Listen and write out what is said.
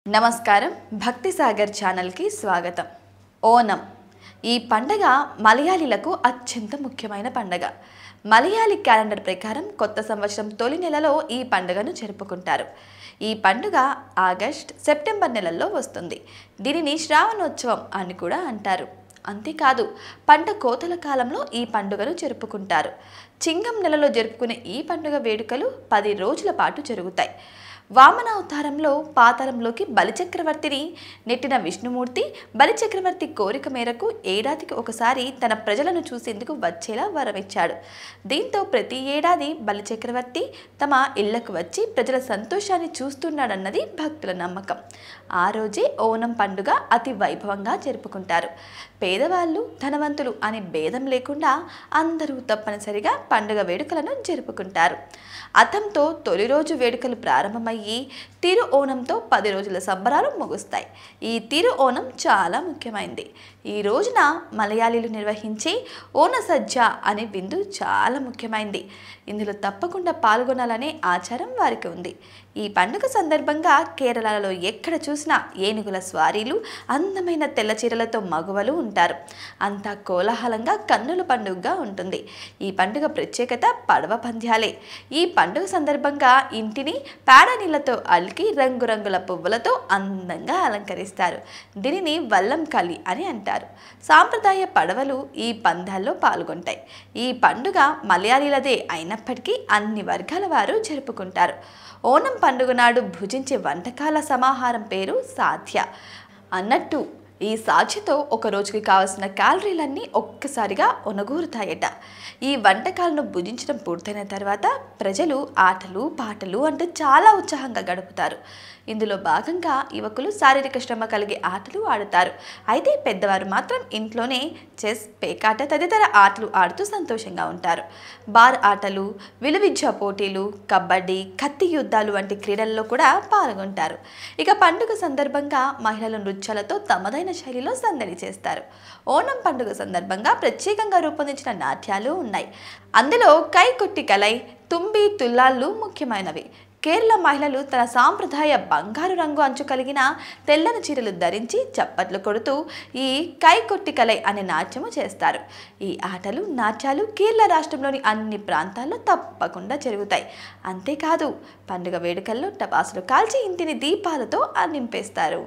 నమస్కారం భక్తి సాగర్ ఛానల్ కి స్వాగతం. ఓనం ఈ పండగ మలయాళీలకు అత్యంత ముఖ్యమైన పండగ. మలయాళీ క్యాలెండర్ ప్రకారం కొత్త సంవత్సరం తొలి నెలలో ఈ పండుగను జరుపుకుంటారు. ఈ పండుగ ఆగస్ట్, సెప్టెంబర్ నెలల్లో వస్తుంది. దీనిని శ్రావణోత్సవం అని కూడా అంటారు. అంతేకాదు పంట కోతల కాలంలో ఈ పండుగను జరుపుకుంటారు. చింగం నెలలో జరుపుకునే ఈ పండుగ వేడుకలు 10 రోజుల పాటు జరుగుతాయి. వామనావతారంలో పాతాళంలోకి బలిచక్రవర్తిని నెట్టిన విష్ణుమూర్తి బలిచక్రవర్తి కోరిక మేరకు ఏడాదికి ఒకసారి తన ప్రజలను చూసేందుకు వచ్చేలా వరమిచ్చాడు. దీంతో ప్రతి ఏడాది బలిచక్రవర్తి తమ ఇళ్లకు వచ్చి ప్రజల సంతోషాన్ని చూస్తున్నాడన్నది భక్తుల నమ్మకం. ఆ రోజే ఓనం పండుగ అతి వైభవంగా జరుపుకుంటారు. పేదవాళ్ళు ధనవంతులు అనే భేదం లేకుండా అందరూ తప్పనిసరిగా పండుగ వేడుకలను జరుపుకుంటారు. అతంతో తొలి రోజు వేడుకలు ప్రారంభమయ్యి తిరు ఓనంతో 10 రోజుల సంబరాలు ముగుస్తాయి. ఈ తిరు ఓనం చాలా ముఖ్యమైనది. ఈ రోజున మలయాళీలు నిర్వహించే ఓన సజ్జ అనే విందు చాలా ముఖ్యమైనది. ఇందులో తప్పకుండా పాల్గొనాలనే ఆచారం వారికి ఉంది. ఈ పండుగ సందర్భంగా కేరళలో ఎక్కడ చూసినా ఏనుగుల స్వారీలు, అందమైన తెల్ల చీరలతో మగువలు ఉంటారు. అంతా కోలాహలంగా కన్నుల పండుగగా ఉంటుంది. ఈ పండుగ ప్రత్యేకత పడవ పంద్యాలే. ఈ పండుగ సందర్భంగా ఇంటిని పేడ నీళ్లతో అలికి రంగురంగుల పువ్వులతో అందంగా అలంకరిస్తారు. దీనిని వల్లం కలి అని అంటారు. సాంప్రదాయ పడవలు ఈ పందాల్లో పాల్గొంటాయి. ఈ పండుగ మలయాళీలదే అయినప్పటికీ అన్ని వర్గాల వారు జరుపుకుంటారు. ఓనం పండుగ నాడు భుజించే వంటకాల సమాహారం పేరు సాధ్య. అన్నట్టు ఈ సాధ్యతో ఒక రోజుకి కావలసిన క్యాలరీలన్నీ ఒక్కసారిగా ఒనగూరుతాయట. ఈ వంటకాలను భుజించడం పూర్తయిన తర్వాత ప్రజలు ఆటలు పాటలు అంటూ చాలా ఉత్సాహంగా గడుపుతారు. ఇందులో భాగంగా యువకులు శారీరక శ్రమ కలిగే ఆటలు ఆడుతారు. అయితే పెద్దవారు మాత్రం ఇంట్లోనే చెస్, పేకాట తదితర ఆటలు ఆడుతూ సంతోషంగా ఉంటారు. బార్ ఆటలు, విలువిద్య పోటీలు, కబడ్డీ, కత్తి యుద్ధాలు వంటి క్రీడల్లో కూడా పాల్గొంటారు. ఇక పండుగ సందర్భంగా మహిళలు నృత్యాలతో తమదైన శైలిలో సందడి చేస్తారు. ఓనం పండుగ సందర్భంగా ప్రత్యేకంగా రూపొందించిన నాట్యాలు ఉన్నాయి. అందులో కైకొట్టి కలై, తుంబి, తుల్లాళ్ళు ముఖ్యమైనవి. కేరళ మహిళలు తన సాంప్రదాయ బంగారు రంగు అంచు కలిగిన తెల్లని చీరలు ధరించి చప్పట్లు కొడుతూ ఈ కైకొట్టి కలై అనే నాట్యము చేస్తారు. ఈ ఆటలు నాట్యాలు కేరళ రాష్ట్రంలోని అన్ని ప్రాంతాల్లో తప్పకుండా జరుగుతాయి. అంతేకాదు పండుగ వేడుకల్లో టపాసులు కాల్చి ఇంటిని దీపాలతో నింపేస్తారు.